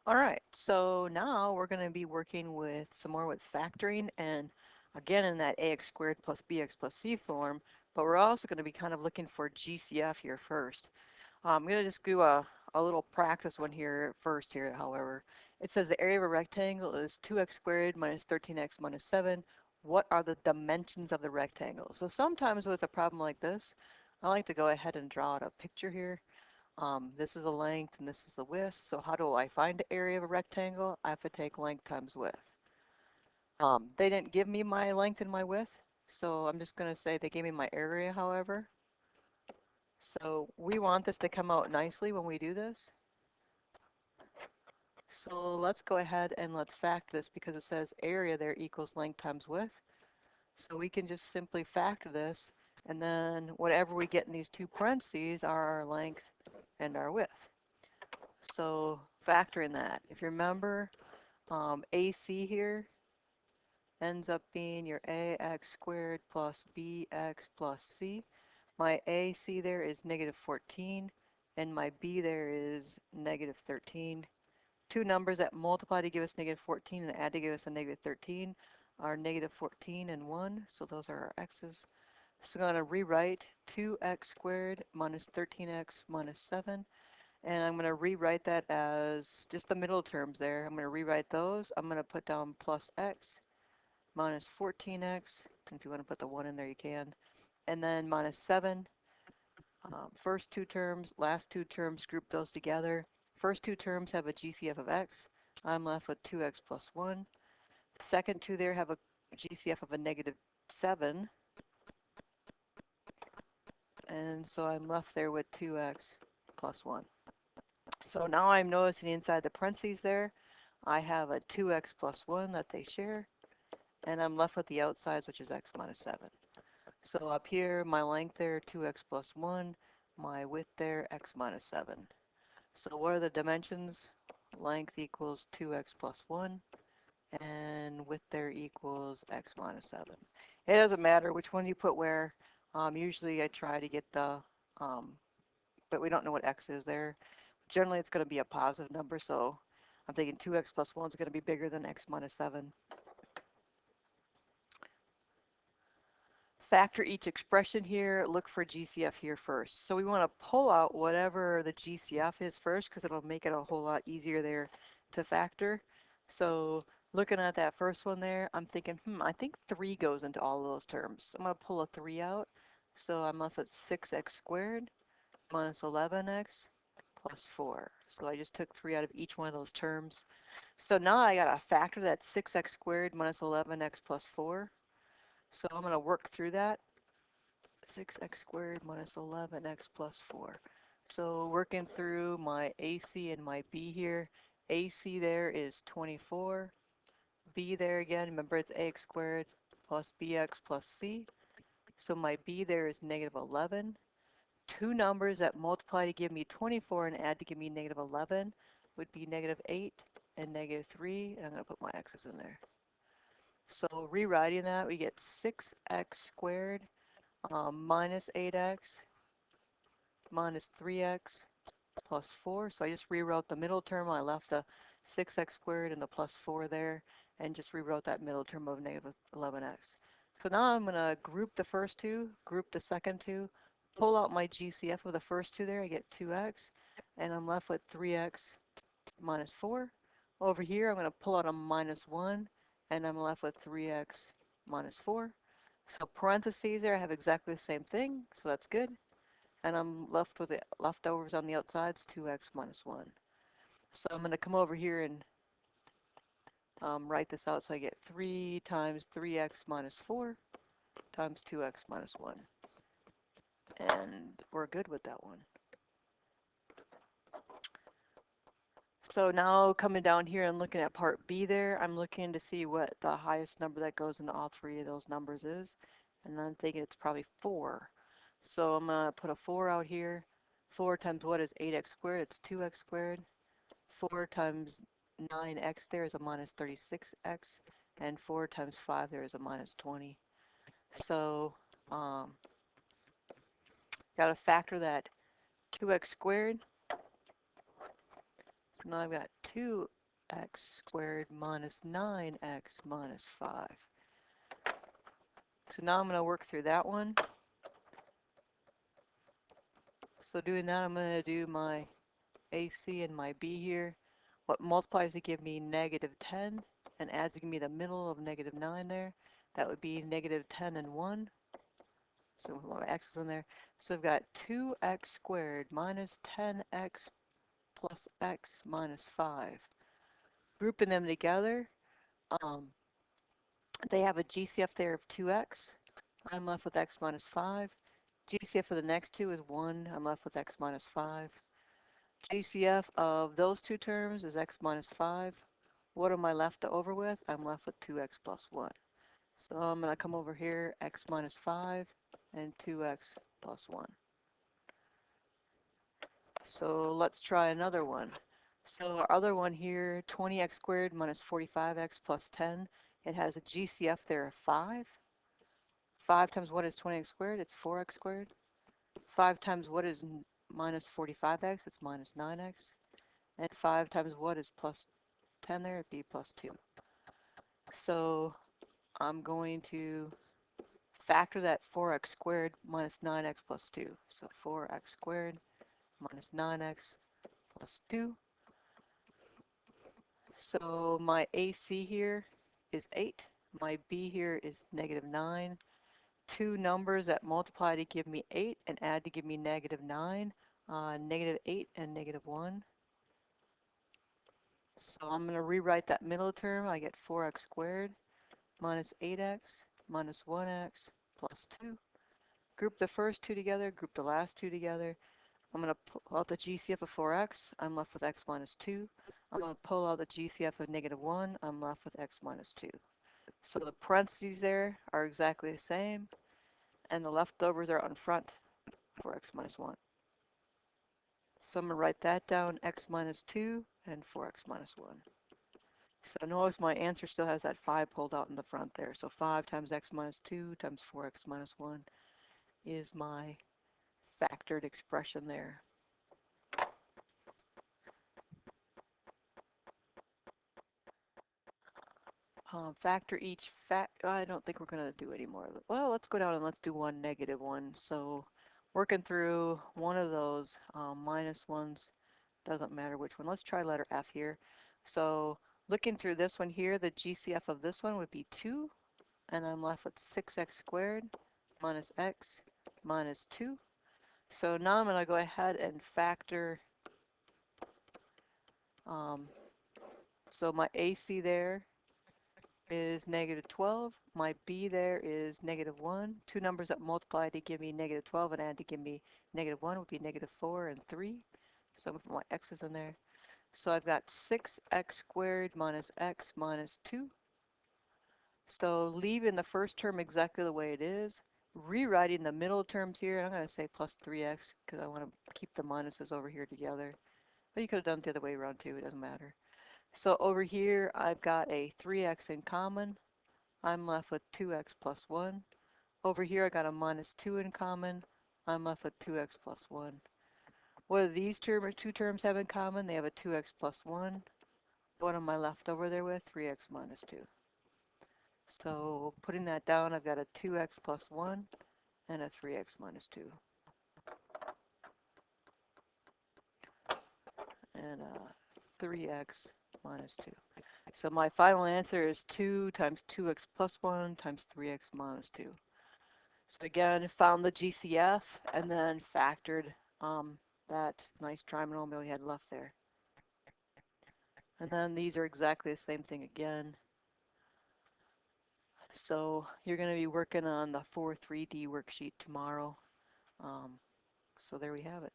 All right, so now we're going to be working with some more with factoring, and again in that ax squared plus bx plus c form, but we're also going to be kind of looking for GCF here first. I'm going to just do a little practice one here first here, however. It says the area of a rectangle is 2x squared minus 13x minus 7. What are the dimensions of the rectangle? So sometimes with a problem like this, I like to go ahead and draw out a picture here. This is the length and this is the width. So how do I find the area of a rectangle? I have to take length times width. They didn't give me my length and my width, so I'm just going to say they gave me my area, however. So we want this to come out nicely when we do this. So let's go ahead and let's factor this because it says area there equals length times width. So we can just simply factor this, and then whatever we get in these two parentheses are our length and our width. So factoring that, if you remember, AC here ends up being your ax squared plus bx plus c. My AC there is negative 14, and my b there is negative 13. Two numbers that multiply to give us negative 14 and add to give us a negative 13 are negative 14 and 1, so those are our x's. So I'm going to rewrite 2x squared minus 13x minus 7, and I'm going to rewrite that as just the middle terms there. I'm going to rewrite those. I'm going to put down plus x minus 14x, if you want to put the 1 in there you can, and then minus 7. First two terms, last two terms, group those together. First two terms have a GCF of x. I'm left with 2x plus 1. Second two there have a GCF of a negative 7. And so I'm left there with 2x plus 1. So now I'm noticing inside the parentheses there, I have a 2x plus 1 that they share. And I'm left with the outsides, which is x minus 7. So up here, my length there, 2x plus 1. My width there, x minus 7. So what are the dimensions? Length equals 2x plus 1, and width there equals x minus 7. It doesn't matter which one you put where. Usually I try to get the, but we don't know what x is there. Generally it's going to be a positive number, so I'm thinking 2x plus 1 is going to be bigger than x minus 7. Factor each expression here, look for GCF here first. So we want to pull out whatever the GCF is first because it'll make it a whole lot easier there to factor. So looking at that first one there, I'm thinking, I think 3 goes into all of those terms. I'm going to pull a 3 out. So I'm left with 6x squared minus 11x plus 4. So I just took 3 out of each one of those terms. So now I got to factor that 6x squared minus 11x plus 4. So I'm going to work through that. 6x squared minus 11x plus 4. So working through my AC and my B here. AC there is 24. B there again, remember it's ax squared plus bx plus c. So my B there is negative 11. Two numbers that multiply to give me 24 and add to give me negative 11 would be negative 8 and negative 3. And I'm going to put my x's in there. So rewriting that, we get 6x squared minus 8x minus 3x plus 4. So I just rewrote the middle term. I left the 6x squared and the plus 4 there and just rewrote that middle term of negative 11x. So now I'm going to group the first two, group the second two, pull out my GCF of the first two there. I get 2x, and I'm left with 3x minus 4. Over here, I'm going to pull out a minus 1, and I'm left with 3x minus 4. So parentheses there, I have exactly the same thing, so that's good. And I'm left with the leftovers on the outsides, 2x minus 1. So I'm going to come over here and write this out. So I get 3 times 3x minus 4 times 2x minus 1. And we're good with that one. So now coming down here and looking at part B there, I'm looking to see what the highest number that goes into all three of those numbers is. And I'm thinking it's probably 4. So I'm going to put a 4 out here. 4 times what is 8x squared? It's 2x squared. 4 times 9x there is a minus 36x. And 4 times 5 there is a minus 20. So got to factor that 2x squared. So now I've got 2 x squared minus 9x minus 5. So now I'm going to work through that one. So doing that, I'm going to do my AC and my B here. What multiplies to give me negative 10 and adds to give me the middle of negative 9 there. That would be negative 10 and 1. So my x is in there. So I've got 2x squared minus 10x plus x minus 5. Grouping them together, they have a GCF there of 2x. I'm left with x minus 5. GCF for the next two is 1. I'm left with x minus 5. GCF of those two terms is x minus 5. What am I left over with? I'm left with 2x plus 1. So I'm going to come over here, x minus 5 and 2x plus 1. So let's try another one. So our other one here, 20x squared minus 45x plus 10. It has a GCF there of 5. 5 times what is 20x squared? It's 4x squared. 5 times what is minus 45x? It's minus 9x. And 5 times what is plus 10 there? It'd be plus 2. So I'm going to factor that 4x squared minus 9x plus 2. So 4x squared minus 9x plus 2. So my AC here is 8. My B here is negative 9. Two numbers that multiply to give me 8 and add to give me negative 9. Negative 8 and negative 1. So I'm going to rewrite that middle term. I get 4x squared minus 8x minus 1x plus 2. Group the first two together, group the last two together. I'm going to pull out the GCF of 4x. I'm left with x minus 2. I'm going to pull out the GCF of negative 1. I'm left with x minus 2. So the parentheses there are exactly the same, and the leftovers are out in front for x minus 1. So I'm going to write that down, x minus 2 and 4x minus 1. So notice my answer still has that 5 pulled out in the front there. So 5 times x minus 2 times 4x minus 1 is my factored expression there. Factor each I don't think we're going to do any more. Well, let's go down and let's do one negative one. So working through one of those minus ones, doesn't matter which one. Let's try letter F here. So looking through this one here, the GCF of this one would be 2, and I'm left with 6x squared minus x minus 2. So now I'm going to go ahead and factor, so my AC there is negative 12. My B there is negative 1. Two numbers that multiply to give me negative 12 and add to give me negative 1 would be negative 4 and 3. So I'm going to put my x's in there. So I've got 6x squared minus x minus 2. So leaving the first term exactly the way it is, rewriting the middle terms here, and I'm going to say plus 3x because I want to keep the minuses over here together. But you could have done it the other way around too, it doesn't matter. So over here, I've got a 3x in common. I'm left with 2x plus 1. Over here, I got a minus 2 in common. I'm left with 2x plus 1. What do these two terms have in common? They have a 2x plus 1. What am I left over there with? 3x minus 2. So putting that down, I've got a 2x plus 1 and a 3x minus 2. And a 3x minus 2. So my final answer is 2 times 2x plus 1 times 3x minus 2. So again, found the GCF and then factored that nice trinomial we had left there. And then these are exactly the same thing again. So you're going to be working on the 4-3D worksheet tomorrow. So there we have it.